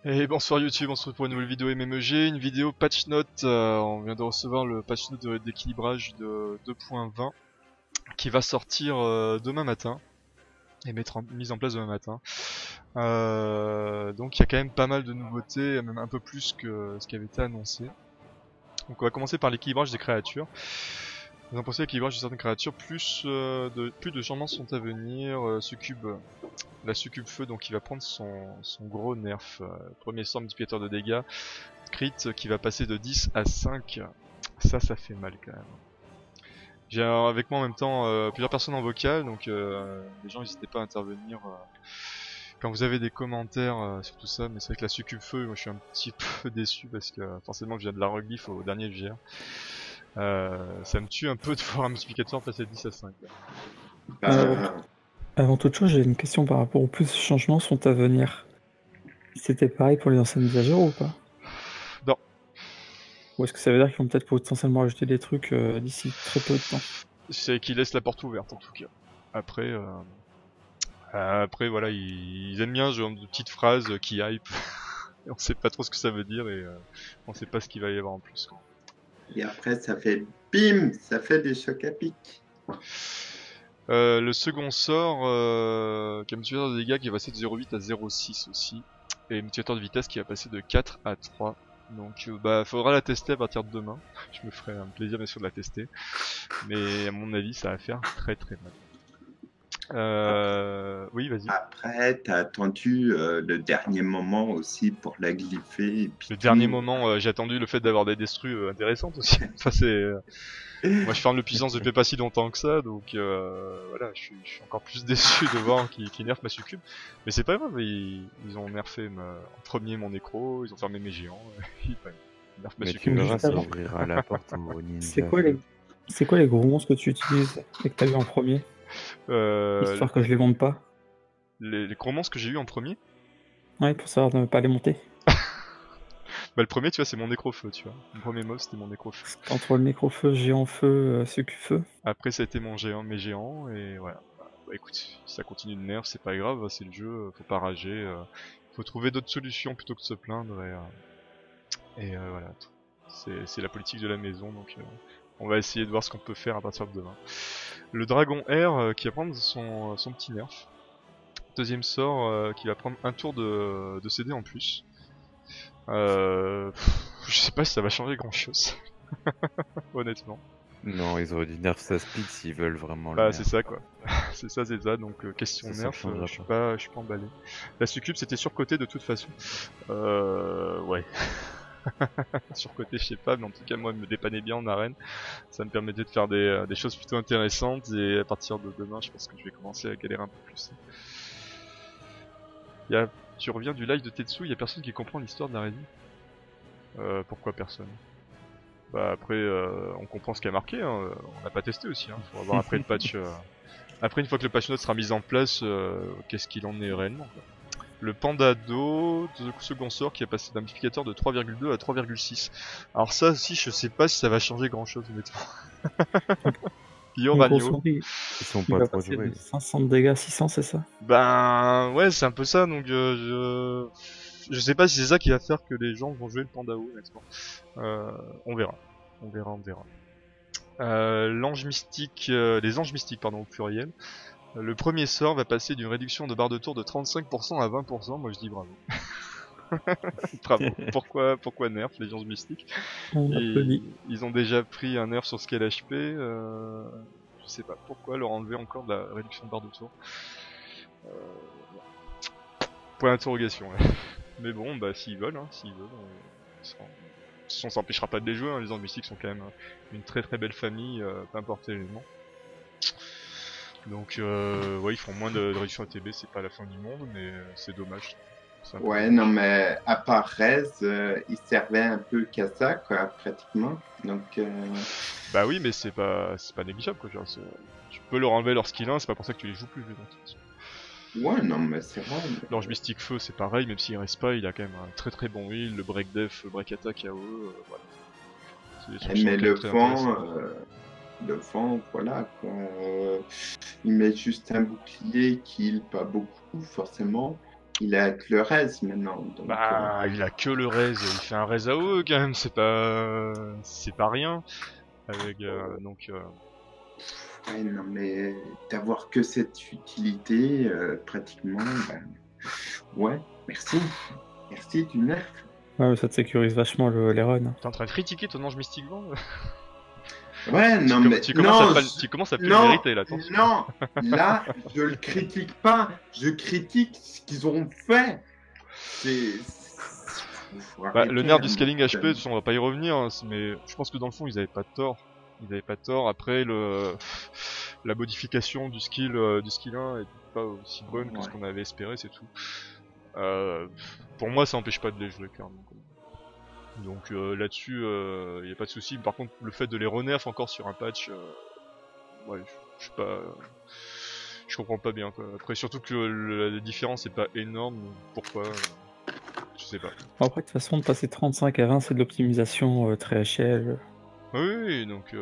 Et bonsoir YouTube, on se retrouve pour une nouvelle vidéo MMEG, une vidéo patch note. On vient de recevoir le patch note d'équilibrage de 2.20 qui va sortir demain matin et mise en place demain matin. Donc il y a quand même pas mal de nouveautés, même un peu plus que ce qui avait été annoncé. Donc on va commencer par l'équilibrage des créatures. Vous en pensez à l'équilibrage de certaines créatures, plus de changements sont à venir. La succube feu, donc il va prendre son gros nerf. Premier sort multiplicateur de dégâts, crit qui va passer de 10 à 5. Ça fait mal quand même. J'ai avec moi en même temps plusieurs personnes en vocal, donc les gens n'hésitez pas à intervenir quand vous avez des commentaires sur tout ça. Mais c'est vrai que la succube feu, moi je suis un petit peu déçu parce que forcément je viens de la reglyph au dernier GR. Ça me tue un peu de voir un multiplicateur passer de 10 à 5. Avant toute chose, j'ai une question par rapport aux plus de changements sont à venir. C'était pareil pour les anciennes mises à jour ou pas? Non. Ou est-ce que ça veut dire qu'ils vont peut-être potentiellement rajouter des trucs d'ici très peu de temps? C'est qu'ils laissent la porte ouverte en tout cas. Après voilà, ils aiment bien ce genre de petites phrases qui hype. Et on sait pas trop ce que ça veut dire et on sait pas ce qu'il va y avoir en plus. Et après, ça fait bim, ça fait des chocs à pic. Le second sort, qui a un multiplicateur de dégâts qui va passer de 0,8 à 0,6 aussi. Et un multiplicateur de vitesse qui va passer de 4 à 3. Donc faudra la tester à partir de demain. Je me ferai un plaisir bien sûr de la tester. Mais à mon avis ça va faire très très mal. Oui, vas-y. Après, t'as attendu le dernier moment aussi pour la glypher. Et puis le dernier moment, j'ai attendu le fait d'avoir des destrues intéressantes aussi. Ça c'est... Moi je farm le puissance depuis pas si longtemps que ça, donc voilà, je suis encore plus déçu de voir qu'ils nerfent ma succube. Mais c'est pas grave, ils ont nerfé en premier mon nécro, ils ont fermé mes géants, ils nerfent ma Mais succube. tu verras, ça avant. ouvrira la porte au ninja. C'est quoi les gros monstres que tu utilises et que t'as eu en premier? Histoire que je les monte pas. Les gros monstres que j'ai eu en premier, Ouais, pour savoir ne pas les monter. le premier tu vois c'est mon nécrofeu, tu vois. Mon premier mob c'était mon nécrofeu. Entre le nécrofeu, géant feu, succufeu. Après ça a été mes géants, et voilà. Bah écoute, si ça continue de nerf, c'est pas grave, c'est le jeu, faut pas rager. Faut trouver d'autres solutions plutôt que de se plaindre, et voilà. C'est la politique de la maison, donc on va essayer de voir ce qu'on peut faire à partir de demain. Le dragon R qui va prendre son petit nerf. Deuxième sort qui va prendre un tour de CD en plus. Je sais pas si ça va changer grand chose. Honnêtement. Non, ils auraient dû nerf sa speed s'ils veulent vraiment le Bah nerf. c'est ça quoi. c'est ça. Donc question Ça nerf, changera je suis pas emballé. La succube c'était surcoté de toute façon. Ouais. Surcoté je sais pas, mais en tout cas moi elle me dépannait bien en arène. Ça me permettait de faire des choses plutôt intéressantes, et à partir de demain je pense que je vais commencer à galérer un peu plus. Tu reviens du live de Tetsu, y a personne qui comprend l'histoire de la régie. Pourquoi personne? Bah après on comprend ce qui a marqué, hein. On n'a pas testé aussi, hein. Faut voir après le patch. Après une fois que le patch note sera mis en place, qu'est-ce qu'il en est réellement quoi. Le panda d'eau, second sort qui a passé d'un multiplicateur de 3,2 à 3,6. Alors ça aussi je sais pas si ça va changer grand chose honnêtement. Guillaume Ragno. Ils sont Il pas va trop passer joués. de 500 de dégâts à 600, c'est ça? Ben ouais c'est un peu ça, donc je sais pas si c'est ça qui va faire que les gens vont jouer le Pandao honnêtement. On verra. On verra. L'ange mystique, les anges mystiques pardon au pluriel. Le premier sort va passer d'une réduction de barre de tour de 35% à 20%, moi je dis bravo. Bravo. Pourquoi nerf les anges mystiques? On applaudit. Ils ont déjà pris un nerf sur scale HP, je sais pas pourquoi leur enlever encore de la réduction de barre de tour. Point d'interrogation. Ouais. Mais bon, bah s'ils veulent, on s'empêchera pas de les jouer. Hein. Les anges mystiques sont quand même une très très belle famille, peu importe l'élément. Donc ouais, ils font moins de réduction ATB, c'est pas la fin du monde, mais c'est dommage. Ouais, non, mais à part Rez, il servait un peu qu'à ça, quoi, pratiquement. Donc. Bah oui, mais c'est pas négligeable, quoi. Genre, tu peux leur enlever leur skill 1, c'est pas pour ça que tu les joues plus. Ouais, non, mais c'est vrai. L'ange mystique feu, c'est pareil, même s'il reste pas, il a quand même un très très bon heal, le break def, break attack AOE, voilà. Mais le vent, voilà, quoi. Il met juste un bouclier qui heal pas beaucoup, forcément. il a que le reste maintenant. Donc, Bah, il a que le raise, il fait un raise AOE quand même, c'est pas rien. Avec, ouais, non, mais d'avoir que cette utilité, pratiquement, ben, ouais, merci. Merci du nerf. Ouais, ça te sécurise vachement les runs. t'es en train de critiquer ton ange mystique vent là? Ouais, non, mais tu non, commences à plus non, le mériter là, attention. non, là, je le critique pas, je critique ce qu'ils ont fait. Faut Bah, arrêter le nerf du un scaling peu. HP, de toute façon, on va pas y revenir, hein, mais je pense que dans le fond, ils avaient pas tort. Après, la modification du skill 1 est pas aussi bonne que ce Ouais. qu'on avait espéré, c'est tout. Pour moi, ça empêche pas de les jouer, clairement. Donc là-dessus, y a pas de souci. Par contre, le fait de les renerf encore sur un patch, ouais, je sais pas, je comprends pas bien, quoi. Après, surtout que la différence est pas énorme, donc pourquoi je sais pas. Bon, après, de toute façon, de passer 35 à 20, c'est de l'optimisation très échelle. Oui, donc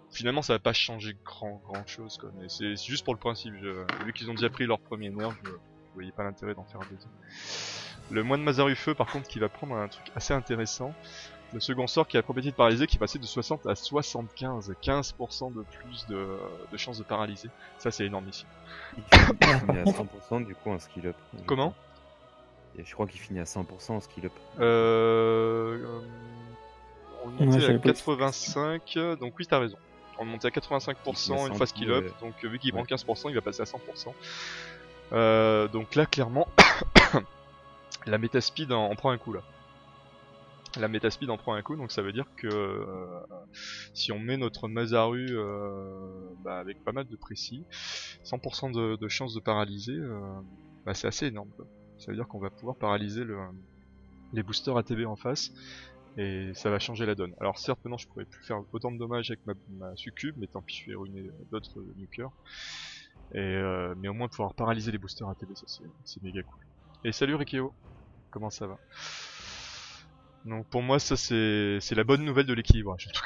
finalement ça va pas changer grand chose quoi, mais c'est juste pour le principe. Vu qu'ils ont déjà pris leur premier nerf, je voyais pas l'intérêt d'en faire un deuxième. Le moine Mazarufeu par contre qui va prendre un truc assez intéressant. Le second sort qui a la propriété de paralyser qui est passé de 60 à 75, 15% de plus de chances de paralyser. Ça c'est énorme ici. Il finit à 100% du coup en skill up. Comment? Et je crois qu'il finit à 100% en skill up. On le montait à j'avais pas- 85, donc oui t'as raison. On le montait à 85% une fois skill up, donc vu qu'il prend 15%, il va passer à 100%. Donc là clairement, la métaspeed en prend un coup là. La métaspeed en prend un coup, donc ça veut dire que si on met notre Mazaru avec pas mal de précis, 100% de chance de paralyser, c'est assez énorme quoi. Ça veut dire qu'on va pouvoir paralyser les boosters ATB en face. Et ça va changer la donne. Alors certes maintenant je pourrais plus faire autant de dommages avec ma succube, mais tant pis je vais ruiner d'autres nukers. Mais au moins pouvoir paralyser les boosters ATB, ça c'est méga cool. Et salut Rikeo, comment ça va? Donc pour moi ça c'est la bonne nouvelle de l'équilibrage en tout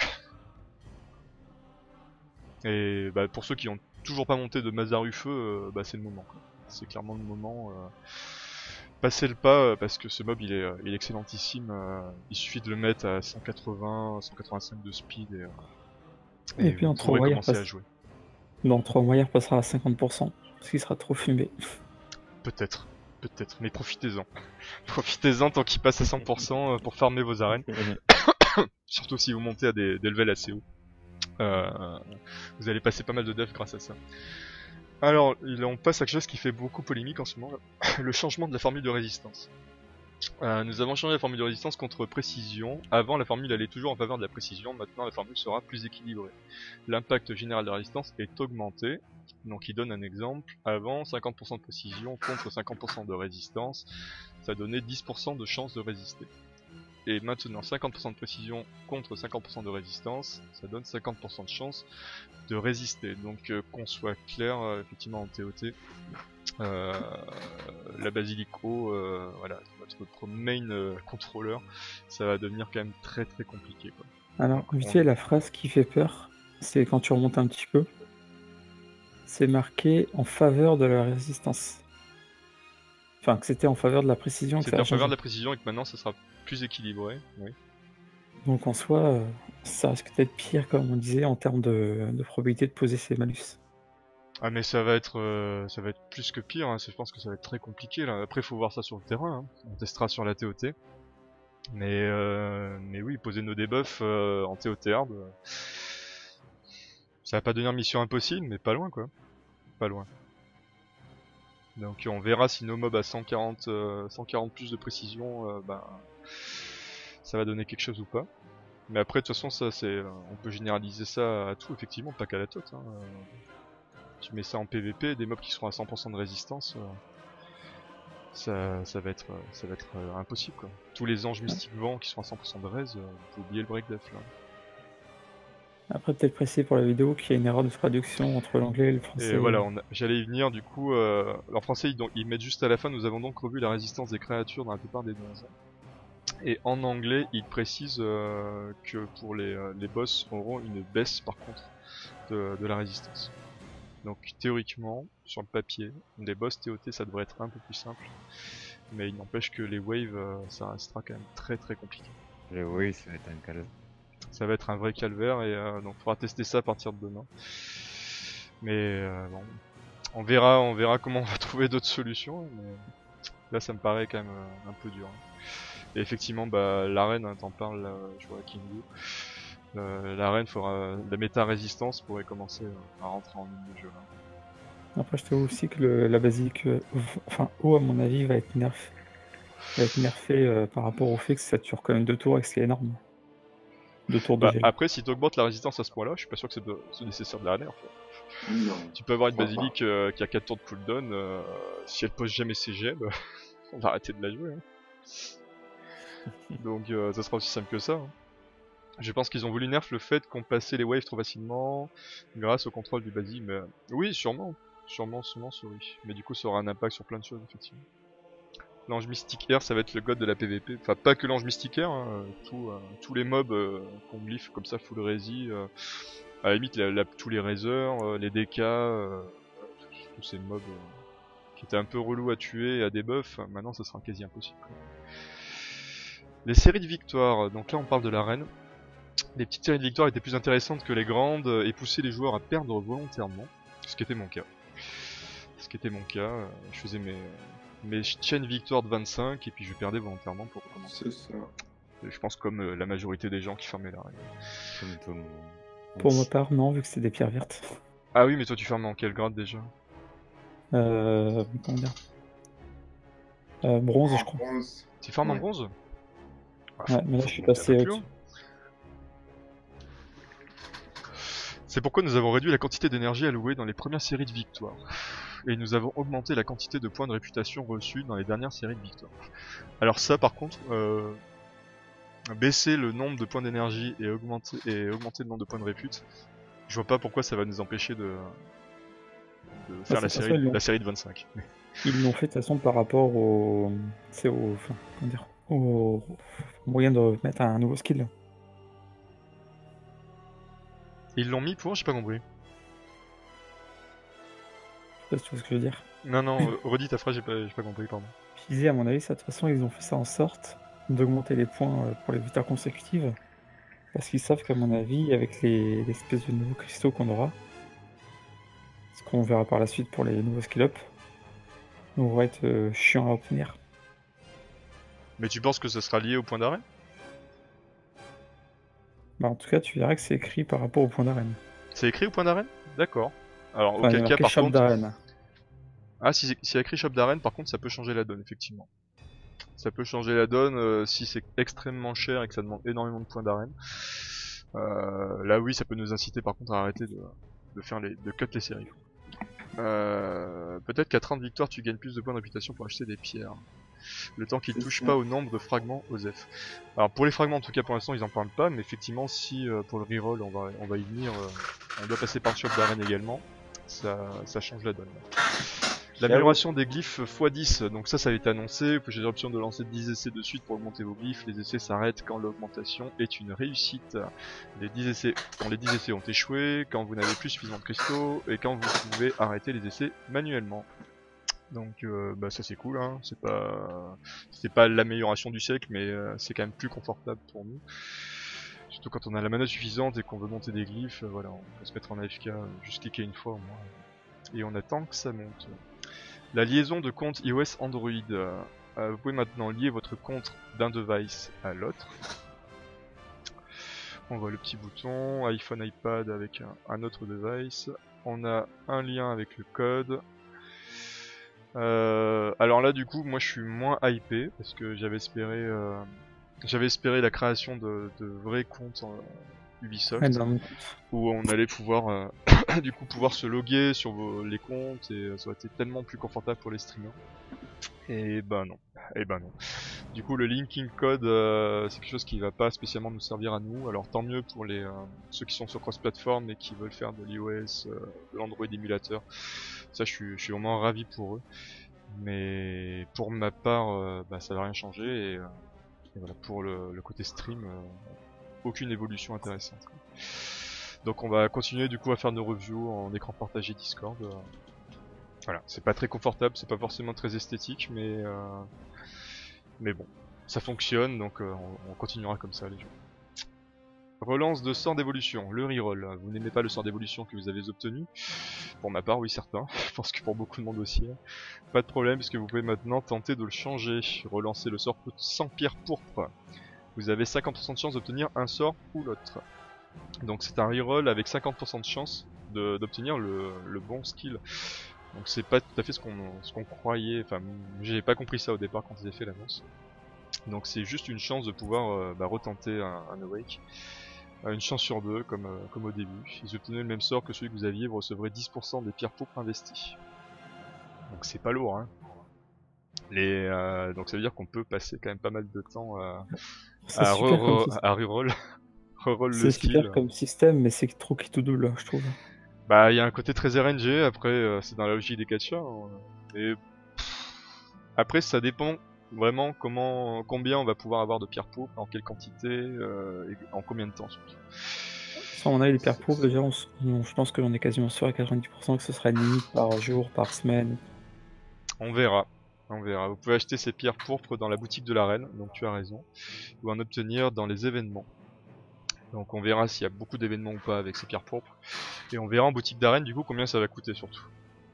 cas. Et pour ceux qui ont toujours pas monté de Mazaru Feu, c'est le moment quoi. C'est clairement le moment. Passez le pas parce que ce mob il est excellentissime, il suffit de le mettre à 180, 185 de speed Et puis vous en pourrez 3 mois, commencer à jouer. dans 3 mois, il repassera à 50%, parce qu'il sera trop fumé. Peut-être, mais profitez-en. Profitez-en tant qu'il passe à 100% pour farmer vos arènes. Surtout si vous montez à des levels assez hauts. Vous allez passer pas mal de dev grâce à ça. Alors, on passe à quelque chose qui fait beaucoup polémique en ce moment, le changement de la formule de résistance. Nous avons changé la formule de résistance contre précision. Avant, la formule allait toujours en faveur de la précision, maintenant la formule sera plus équilibrée. L'impact général de la résistance est augmenté. Donc il donne un exemple. Avant, 50% de précision contre 50% de résistance, ça donnait 10% de chance de résister. Et maintenant, 50% de précision contre 50% de résistance, ça donne 50% de chance de résister. Donc qu'on soit clair, effectivement en TOT, la Basilico, voilà, notre main controller, ça va devenir quand même très compliqué quoi. Alors, vite fait, la phrase qui fait peur, c'est quand tu remontes un petit peu, c'est marqué en faveur de la résistance. Enfin, que c'était en faveur de la précision. C'était en faveur de la précision et que maintenant ça sera plus équilibré, oui. Donc en soi, ça risque d'être pire, comme on disait, en termes de probabilité de poser ses malus. Ah mais ça va être plus que pire, hein. Je pense que ça va être très compliqué là. Après faut voir ça sur le terrain, hein. On testera sur la TOT. Mais oui, poser nos debuffs en TOT hard, ça va pas devenir mission impossible, mais pas loin quoi. Pas loin. Donc on verra si nos mobs à 140 plus de précision, ça va donner quelque chose ou pas. Mais après de toute façon ça c'est, on peut généraliser ça à tout effectivement, pas qu'à la TOT. Hein. Tu mets ça en PVP, des mobs qui seront à 100% de résistance, ça va être impossible quoi. Tous les anges mystiques vent qui sont à 100% de res, faut oublier le break def là. Après, peut-être préciser pour la vidéo qu'il y a une erreur de traduction entre l'anglais et le français. Et voilà, j'allais y venir du coup. En français, ils mettent juste à la fin, nous avons donc revu la résistance des créatures dans la plupart des donjons. Et en anglais, ils précisent que pour les boss auront une baisse par contre de la résistance. Donc théoriquement, sur le papier. Les boss TOT ça devrait être un peu plus simple, mais il n'empêche que les waves ça restera quand même très très compliqué. Oui, ça va être un calme. Ça va être un vrai calvaire et donc il faudra tester ça à partir de demain. Mais bon, on verra comment on va trouver d'autres solutions. Mais là ça me paraît quand même un peu dur. Et effectivement bah l'arène, hein, t'en parles là, je vois Kingu. L'arène fera la méta résistance pourrait commencer à rentrer en ligne de jeu là. Après, je trouve aussi que la basique, enfin, haut, à mon avis, va être nerfé par rapport au fait que ça dure quand même 2 tours et que c'est énorme. 2 tours de Bah, gel. après si t'augmentes la résistance à ce point là, je suis pas sûr que c'est nécessaire de la nerf. Non. Tu peux avoir une Je crois basilique qui a 4 tours de cooldown, si elle pose jamais ses gels, on va arrêter de la jouer. Hein. Donc ça sera aussi simple que ça. Hein. Je pense qu'ils ont voulu nerf le fait qu'on passait les waves trop facilement grâce au contrôle du basique, mais oui, sûrement, oui. Mais du coup, ça aura un impact sur plein de choses, effectivement. L'ange mystique air, ça va être le god de la PVP. Enfin, pas que l'ange mystique air, hein, tous les mobs qu'on glyphe comme ça full resi, à la limite tous les razers, les DK, tous ces mobs qui étaient un peu relous à tuer et à debuff, maintenant ça sera quasi impossible. Les séries de victoires, donc là on parle de l'arène. Les petites séries de victoires étaient plus intéressantes que les grandes et poussaient les joueurs à perdre volontairement, ce qui était mon cas. Je faisais mes chaînes victoires de 25 et puis je perdais volontairement pour recommencer. C'est ça. Et je pense comme la majorité des gens qui fermaient l'arène. Comme tout le monde. Pour ma part, non, vu que c'est des pierres vertes. Ah oui, mais toi tu fermes en quel grade déjà? Comment dire bronze, je crois. Bronze. Tu fermes en Ouais. bronze? Ouais, mais là, je suis monter un passé peu plus au-dessus. haut. C'est pourquoi nous avons réduit la quantité d'énergie allouée dans les premières séries de victoires. Et nous avons augmenté la quantité de points de réputation reçus dans les dernières séries de victoires. Alors ça par contre, baisser le nombre de points d'énergie et augmenter le nombre de points de répute, je vois pas pourquoi ça va nous empêcher de faire la c'est pour ça, ils série de 25. Ils l'ont fait de toute façon par rapport au. C'est au. Enfin, comment dire au moyen de mettre un nouveau skill. Ils l'ont mis pour? J'ai pas compris. Je sais pas si tu vois ce que je veux dire. Non, redis ta phrase, j'ai pas compris, pardon. Je disais, à mon avis, ça, de toute façon, ils ont fait ça en sorte d'augmenter les points pour les victoires consécutives. Parce qu'ils savent qu'à mon avis, avec l'espèce de nouveaux cristaux qu'on aura, ce qu'on verra par la suite pour les nouveaux skill-up, on va être chiant à obtenir. Mais tu penses que ça sera lié au point d'arrêt? Bah, en tout cas, tu verras que c'est écrit par rapport au point d'arène. C'est écrit au point d'arène? D'accord. Alors Enfin, il y a auquel cas marqué par shop contre... d'arène. Ah, s'il y a écrit shop d'arène, par contre ça peut changer la donne, effectivement. Ça peut changer la donne si c'est extrêmement cher et que ça demande énormément de points d'arène. Là oui, ça peut nous inciter par contre à arrêter de cut les séries. Peut-être qu'à 30 victoires tu gagnes plus de points de réputation pour acheter des pierres. Le temps qu'ils C'est touchent ça. pas au nombre de fragments OSEF. Alors pour les fragments en tout cas pour l'instant ils en parlent pas, mais effectivement si pour le reroll on va y venir, on doit passer par le shop d'arène également, ça change la donne. L'amélioration des glyphes x10, donc ça a été annoncé, vous avez l'option de lancer 10 essais de suite pour augmenter vos glyphes, les essais s'arrêtent quand l'augmentation est une réussite. Quand les 10 essais ont échoué, quand vous n'avez plus suffisamment de cristaux, et quand vous pouvez arrêter les essais manuellement. Donc bah ça c'est cool, hein. C'est pas l'amélioration du siècle, mais c'est quand même plus confortable pour nous. Surtout quand on a la mana suffisante et qu'on veut monter des glyphes, voilà, on peut se mettre en AFK, juste cliquer une fois au moins, et on attend que ça monte. La liaison de compte iOS Android. Vous pouvez maintenant lier votre compte d'un device à l'autre. On voit le petit bouton, iPhone, iPad avec un autre device. On a un lien avec le code. Alors là du coup moi je suis moins hypé parce que j'avais espéré la création de vrais comptes Ubisoft Ouais, non, où on allait pouvoir du coup pouvoir se loguer sur les comptes et ça aurait été tellement plus confortable pour les streamers. Et ben non. Du coup le linking code c'est quelque chose qui va pas spécialement nous servir à nous. Alors tant mieux pour ceux qui sont sur cross-platform et qui veulent faire de l'iOS, de l'Android émulateur. Ça je suis vraiment ravi pour eux. Mais pour ma part bah, ça va rien changer et voilà, pour le côté stream aucune évolution intéressante. Donc on va continuer du coup à faire nos reviews en écran partagé Discord. Voilà, c'est pas très confortable, c'est pas forcément très esthétique, mais bon, ça fonctionne, donc on continuera comme ça les gens. Relance de sort d'évolution, le reroll. Vous n'aimez pas le sort d'évolution que vous avez obtenu? Pour ma part, oui, certain. Je pense que pour beaucoup de monde aussi. Pas de problème, puisque vous pouvez maintenant tenter de le changer. Relancer le sort coûte 100 pierres pourpres. Vous avez 50% de chance d'obtenir un sort ou l'autre. Donc c'est un reroll avec 50% de chance d'obtenir le bon skill. Donc c'est pas tout à fait ce qu'on croyait. Enfin, j'ai pas compris ça au départ quand ils avaient fait l'annonce. Donc c'est juste une chance de pouvoir retenter un Awake. Une chance sur deux, comme au début. Si vous obtenez le même sort que celui que vous aviez, vous recevrez 10% des pierres pourpres investies. Donc c'est pas lourd, hein. Donc ça veut dire qu'on peut passer quand même pas mal de temps C'est à super comme système. reroll reroll le C'est super skill. comme système, mais c'est trop qui tout double, je trouve. Bah il y a un côté très RNG, après c'est dans la logique des catcheurs. Et après ça dépend vraiment combien on va pouvoir avoir de pierres pourpres, en quelle quantité, et en combien de temps surtout. Sans on a les pierres pourpres, déjà, je pense que j'en ai quasiment sûr à 90% que ce sera une limite par jour, par semaine. On verra. On verra. Vous pouvez acheter ces pierres pourpres dans la boutique de l'arène, donc tu as raison, ou en obtenir dans les événements. Donc on verra s'il y a beaucoup d'événements ou pas avec ces pierres pourpres. Et on verra en boutique d'arène du coup combien ça va coûter surtout.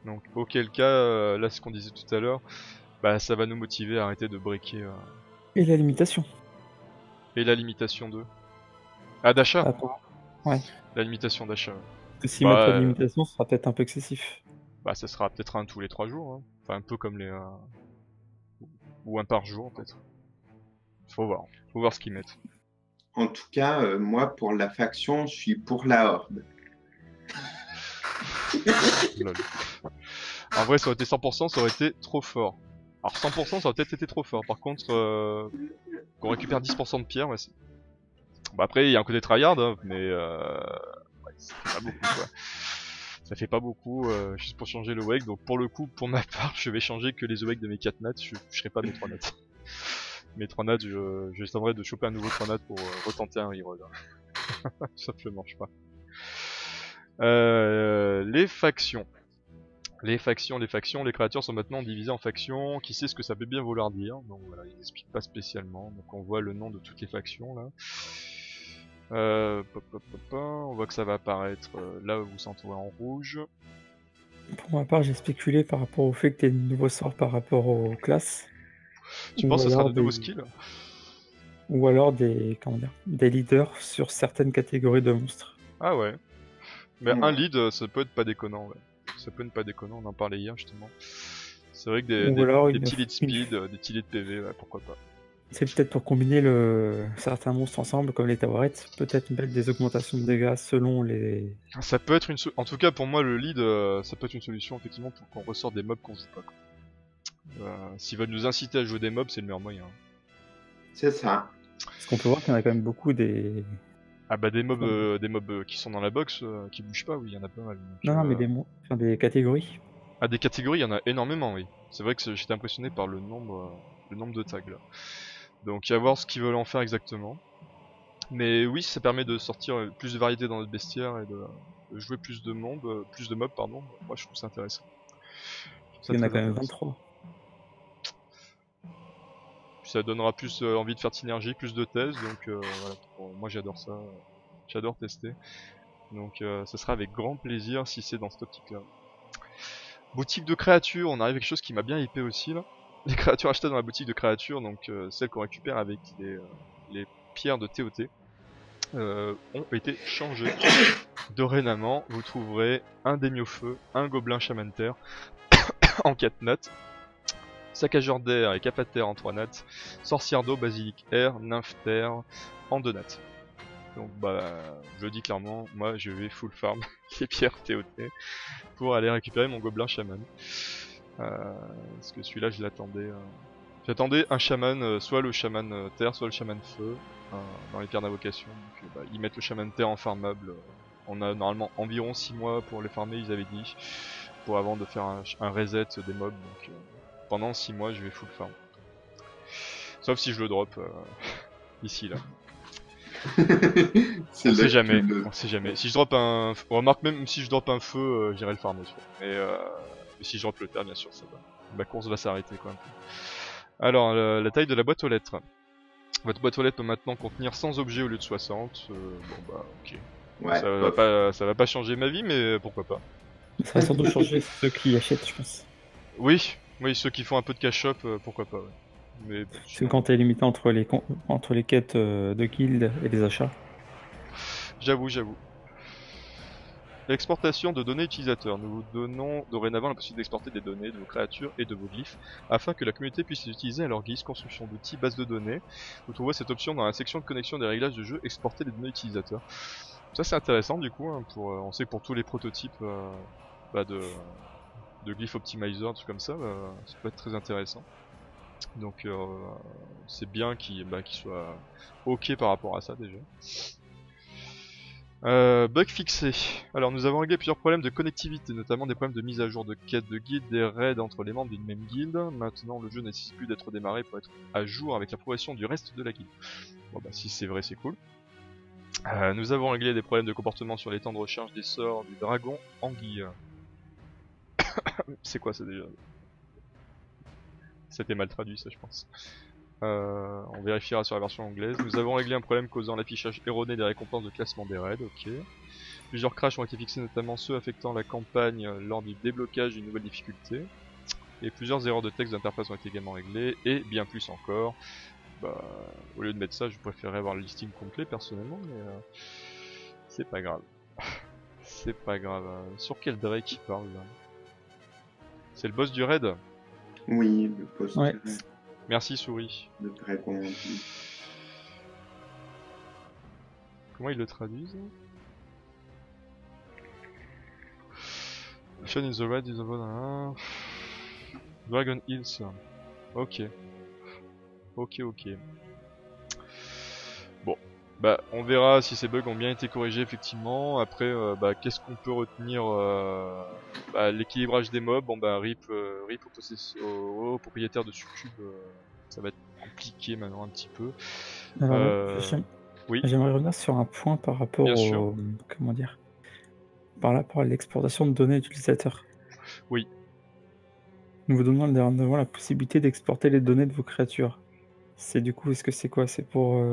Donc auquel cas, là ce qu'on disait tout à l'heure, bah ça va nous motiver à arrêter de breaker. Et la limitation. Et la limitation de... Ah d'achat. Attends. Ouais. La limitation d'achat. Ouais. Parce que s'ils mettent pas de limitation, ce sera peut-être un peu excessif. Bah ça sera peut-être un tous les 3 jours. Hein. Enfin un peu comme les... Ou un par jour peut-être. Faut voir ce qu'ils mettent. En tout cas, moi, pour la faction, je suis pour la Horde. Lol. En vrai, ça aurait été 100%, ça aurait été trop fort. Alors 100%, ça aurait peut-être été trop fort. Par contre, qu'on récupère 10% de pierre, ouais, c'est... Bah après, il y a un côté tryhard, hein, mais ouais, ça fait pas beaucoup, quoi. Ça fait pas beaucoup, juste pour changer le wake. Donc pour le coup, pour ma part, je vais changer que les awakes de mes 4 nats, je serai pas mes 3 nats. Mes 3 nats, je essaierai de choper un nouveau 3 nats pour retenter un reroll. Ça ne marche pas. Les factions. Les créatures sont maintenant divisées en factions. Qui sait ce que ça peut bien vouloir dire? Donc voilà, ils n'expliquent pas spécialement. Donc on voit le nom de toutes les factions là. On voit que ça va apparaître là où vous s'entourez en rouge. Pour ma part, j'ai spéculé par rapport au fait que tu aies de nouveaux sorts par rapport aux classes. Tu penses que ce sera de nouveaux skills? Ou alors des leaders sur certaines catégories de monstres. Ah ouais. Mais un lead, ça peut être pas déconnant, ouais. Ça peut être pas déconnant, on en parlait hier justement. C'est vrai que des petits leads speed, des petits leads PV, ouais, pourquoi pas. C'est peut-être pour combiner certains monstres ensemble, comme les Tawarets, peut-être mettre des augmentations de dégâts selon les... Ça peut être en tout cas pour moi le lead, ça peut être une solution effectivement pour qu'on ressorte des mobs qu'on joue pas. S'ils veulent nous inciter à jouer des mobs, c'est le meilleur moyen. C'est ça. Parce qu'on peut voir qu'il y en a quand même beaucoup des... Ah bah des mobs qui sont dans la box, qui bougent pas, oui, il y en a pas mal. Donc, non, mais des catégories. Ah des catégories, il y en a énormément, oui. C'est vrai que j'étais impressionné par le nombre de tags là. Donc à voir ce qu'ils veulent en faire exactement. Mais oui, ça permet de sortir plus de variété dans notre bestiaire et de jouer plus de mobs, pardon. Moi je trouve ça intéressant. Il y en a quand même 23. Puis ça donnera plus envie de faire de synergie, plus de thèses, donc voilà. Moi j'adore ça, j'adore tester. Donc ça sera avec grand plaisir si c'est dans cette optique là. Boutique de créatures, on arrive à quelque chose qui m'a bien hypé aussi là. Les créatures achetées dans la boutique de créatures, donc celles qu'on récupère avec les pierres de TOT, ont été changées. Dorénavant, vous trouverez un Démiofeu, un Gobelin Chaman Terre en 4 nattes, Saccageur d'air et Capater en 3 nattes, Sorcière d'eau, Basilic air, Nymphe terre en 2 nattes. Donc bah, je le dis clairement, moi je vais full farm les pierres TOT pour aller récupérer mon Gobelin Chaman. Parce que celui-là je l'attendais. J'attendais un chaman, soit le chaman terre, soit le chaman feu, dans les pierres d'invocation. Donc bah, ils mettent le chaman terre en farmable. On a normalement environ 6 mois pour les farmer, ils avaient dit, pour avant de faire un reset des mobs. Donc pendant 6 mois je vais full farm. Sauf si je le drop ici là. C'est On là sait que jamais, tu le- on sait jamais. Si je drop un... Remarque, même si je drop un feu, j'irai le farmer, tu vois. Mais si je drop le terre, bien sûr, ça va. Ma course va s'arrêter, quoi. Alors, la taille de la boîte aux lettres. Votre boîte aux lettres peut maintenant contenir 100 objets au lieu de 60. Bon bah, ok. Ouais, Ça va pas changer ma vie, mais pourquoi pas. Ça va surtout changer ceux qui achètent, je pense. Oui, oui, ceux qui font un peu de cash-up, pourquoi pas, ouais. Mais bon, Parce que quand t'es limité entre les quêtes de guild et les achats, j'avoue. L'exportation de données utilisateurs. Nous vous donnons dorénavant la possibilité d'exporter des données de vos créatures et de vos glyphes afin que la communauté puisse les utiliser à leur guise. Construction d'outils, base de données. Vous trouverez cette option dans la section de connexion des réglages de jeu, exporter les données utilisateurs. Ça c'est intéressant du coup, hein, on sait que pour tous les prototypes bah, de glyph optimizer, des trucs comme ça peut être très intéressant. Donc c'est bien qu'il soit ok par rapport à ça déjà. Bug fixé. Alors nous avons réglé plusieurs problèmes de connectivité, notamment des problèmes de mise à jour de quêtes de guilde, des raids entre les membres d'une même guilde. Maintenant le jeu ne nécessite plus d'être démarré pour être à jour avec la progression du reste de la guilde. Bon bah si c'est vrai c'est cool. Nous avons réglé des problèmes de comportement sur les temps de recharge des sorts du dragon anguille. C'est quoi ça déjà? C'était mal traduit ça je pense. On vérifiera sur la version anglaise. Nous avons réglé un problème causant l'affichage erroné des récompenses de classement des raids, ok. Plusieurs crashs ont été fixés, notamment ceux affectant la campagne lors du déblocage d'une nouvelle difficulté. Et plusieurs erreurs de texte d'interface ont été également réglées, et bien plus encore. Bah, au lieu de mettre ça, je préférerais avoir le listing complet personnellement, mais c'est pas grave. C'est pas grave. Sur quel Drake il parle là? C'est le boss du raid? Oui, le poste Ouais. Merci souris. de dragon. Comment ils le traduisent? Mission in the red is over. Dragon Hills. Ok. Ok. Bon. Bah, on verra si ces bugs ont bien été corrigés effectivement. Après, bah, qu'est-ce qu'on peut retenir bah, l'équilibrage des mobs. Bon bah, rip aux propriétaires de succubes. Ça va être compliqué maintenant un petit peu. Alors, Oui, j'aimerais revenir sur un point par rapport bien sûr. au... Comment dire? Par rapport à l'exportation de données utilisateurs. Oui. Nous vous donnons dorénavant la possibilité d'exporter les données de vos créatures. C'est du coup, est-ce que c'est quoi? C'est pour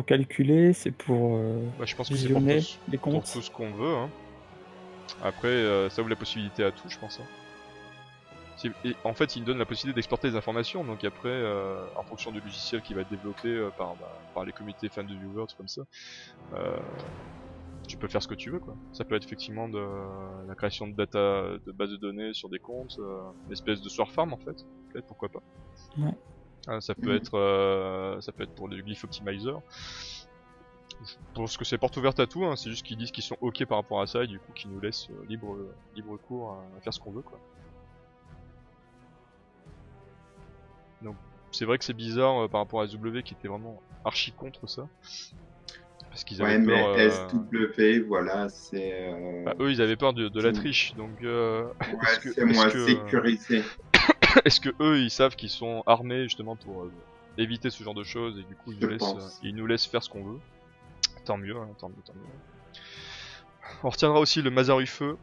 calculer? C'est pour Bah, je pense que c'est pour visionner les pour comptes? tout ce qu'on veut. Hein. Après, ça ouvre la possibilité à tout, je pense. Hein. Et en fait, il me donne la possibilité d'exporter des informations, donc après, en fonction du logiciel qui va être développé par les comités fans de viewers, comme ça, tu peux faire ce que tu veux, quoi. Ça peut être effectivement de la création de data, de bases de données sur des comptes, une espèce de source farm en fait, peut-être, pourquoi pas. Ouais. Ça peut être pour les glyph optimizer. Je pense que c'est porte ouverte à tout, hein, c'est juste qu'ils disent qu'ils sont ok par rapport à ça et du coup qu'ils nous laissent libre cours à faire ce qu'on veut, quoi. Donc c'est vrai que c'est bizarre par rapport à SW qui était vraiment archi contre ça. Parce qu'ils avaient peur. Mais SW, voilà, c'est. Bah, eux ils avaient peur de la triche, donc ouais, c'est moins sécurisé. Est-ce que eux ils savent qu'ils sont armés justement pour éviter ce genre de choses et du coup ils nous laissent faire ce qu'on veut. Tant mieux, hein, tant mieux. On retiendra aussi le Mazaru Feu.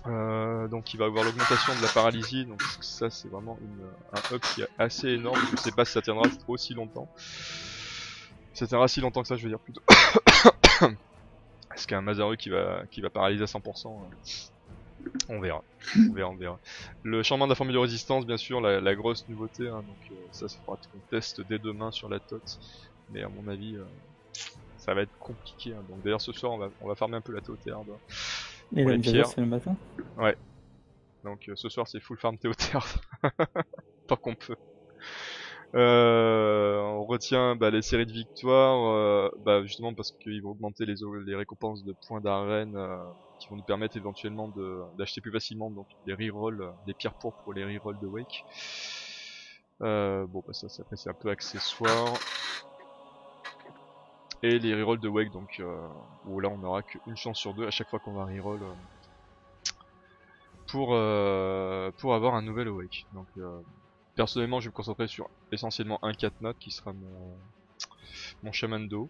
Donc il va avoir l'augmentation de la paralysie, donc ça c'est vraiment un up qui est assez énorme, je sais pas si ça tiendra aussi longtemps. Ça tiendra si longtemps que ça je veux dire plutôt. Est-ce qu'un Mazaru qui va paralyser à 100%, on verra. Le changement de la formule de résistance bien sûr, la grosse nouveauté, hein, donc ça fera qu'on teste dès demain sur la TOT, mais à mon avis ça va être compliqué, hein. Donc d'ailleurs ce soir on va farmer un peu la TOTR. Et la mise à jour, c'est le matin? Ouais. Donc ce soir c'est full farm TOTR. Tant qu'on peut. On retient les séries de victoires, justement parce qu'ils vont augmenter les récompenses de points d'arène qui vont nous permettre éventuellement d'acheter plus facilement donc les rerolls, des pierres pourpres pour les rerolls de Wake. Ça après c'est un peu accessoire. Et les rerolls de Wake donc où là on aura qu'une chance sur deux à chaque fois qu'on va reroll pour avoir un nouvel Awake. Donc personnellement je vais me concentrer sur essentiellement un 4 notes qui sera mon Shaman d'eau.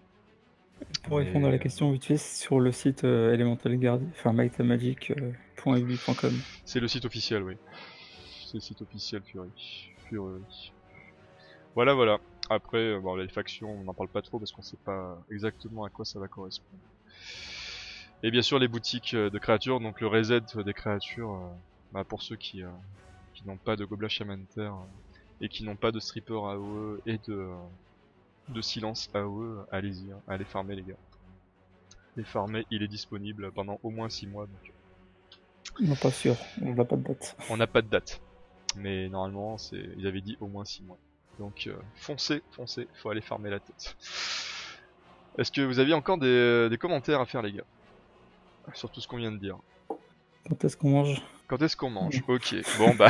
Pour répondre à la Mais, question vite fait, c'est sur le site Elemental Guard, enfin mightyandmagic.ubi.com. C'est le site officiel, oui. C'est le site officiel Fury. Fury. Voilà, voilà. Après, bon, les factions, on n'en parle pas trop parce qu'on sait pas exactement à quoi ça va correspondre. Et bien sûr, les boutiques de créatures, donc le reset des créatures, bah, pour ceux qui n'ont pas de Gobelin Shamanter et qui n'ont pas de Stripper AOE et de Silence AOE, allez-y, hein, allez farmer les gars. Les farmer, il est disponible pendant au moins 6 mois, donc Non, pas sûr, on n'a pas de date. on n'a pas de date. Mais normalement, ils avaient dit au moins 6 mois. Donc foncez, foncez, faut aller farmer la tête. Est-ce que vous aviez encore des commentaires à faire les gars? Sur tout ce qu'on vient de dire. Quand est-ce qu'on mange? Quand est-ce qu'on mange? Ok, bon bah,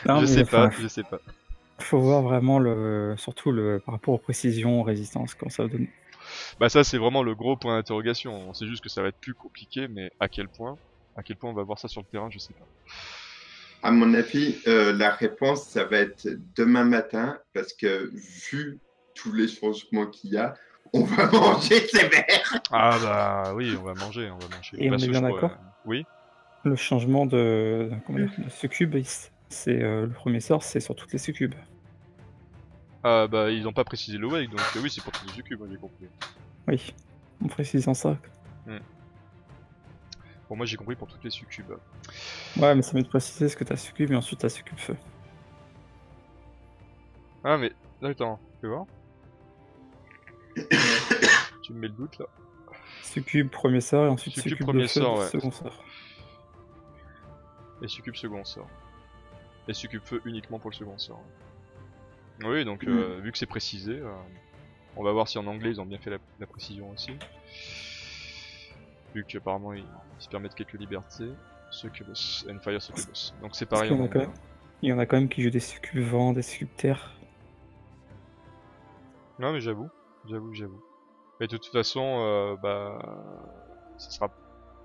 Non, je mais sais pas, enfin, je sais pas. faut voir vraiment surtout par rapport aux précisions, résistance, quand ça va donner. Bah ça c'est vraiment le gros point d'interrogation. On sait juste que ça va être plus compliqué, mais à quel point? À quel point on va voir ça sur le terrain, je sais pas. À mon avis, la réponse, ça va être demain matin, parce que vu tous les changements qu'il y a, on va manger sévère. Ah bah oui, on va manger, on va manger. Et on est bien d'accord? Oui. Le changement comment dire, de succube, c'est le premier sort, c'est sur toutes les succubes. Ah bah ils ont pas précisé le wake, donc oui c'est pour tous les succubes, moi j'ai compris. Oui, en précisant ça. Bon moi j'ai compris pour toutes les succubes. Ouais, mais ça mieux de préciser ce que t'as succube et ensuite t'as succube feu. Ah mais, attends, fais voir. Tu me mets le doute là. Succube premier sort et ensuite Succube succube premier de feu sort, ouais. second sort. Et succube second sort. Et succube feu uniquement pour le second sort. Oui donc vu que c'est précisé, on va voir si en anglais ils ont bien fait la précision aussi. Vu qu'apparemment ils se permettent quelques libertés. Succubus, Fire Succubus. Donc c'est pareil en anglais. Il y en a quand même qui jouent des succubes vent, des succubes terre. Non mais j'avoue. Mais de toute façon, bah, ça sera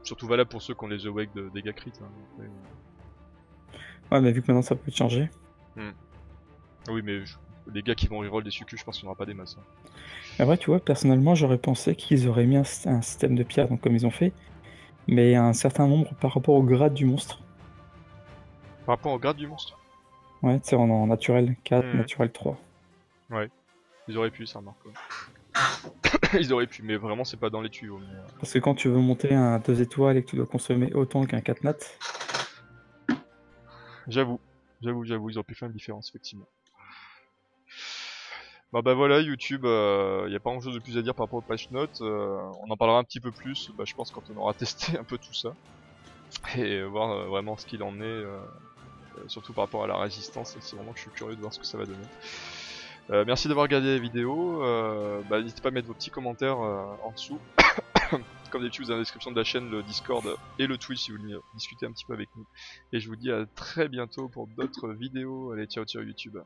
surtout valable pour ceux qui ont les awake de dégâts crit. Hein. Après, Ouais, mais vu que maintenant ça peut changer. oui, mais les gars qui vont reroll des succubes, je pense qu'il n'y en aura pas des masses. Hein. Après, tu vois, personnellement, j'aurais pensé qu'ils auraient mis un système de pierre, donc comme ils ont fait, mais un certain nombre par rapport au grade du monstre. Par rapport au grade du monstre? Ouais, tu sais, en naturel 4, naturel 3. Ouais, ils auraient pu, ça remarque. Ouais. Ils auraient pu, mais vraiment c'est pas dans les tuyaux. Mais... Parce que quand tu veux monter un 2 étoiles et que tu dois consommer autant qu'un 4 nat... J'avoue, ils auraient pu faire une différence, effectivement. Bah voilà, YouTube, y a pas grand chose de plus à dire par rapport aux patch notes. On en parlera un petit peu plus, je pense, quand on aura testé un peu tout ça. Et voir vraiment ce qu'il en est, surtout par rapport à la résistance. C'est vraiment que je suis curieux de voir ce que ça va donner. Merci d'avoir regardé la vidéo, n'hésitez pas à mettre vos petits commentaires en dessous. Comme d'habitude, vous avez dans la description de la chaîne le Discord et le Twitch si vous voulez discuter un petit peu avec nous. Et je vous dis à très bientôt pour d'autres vidéos. Allez, ciao YouTube.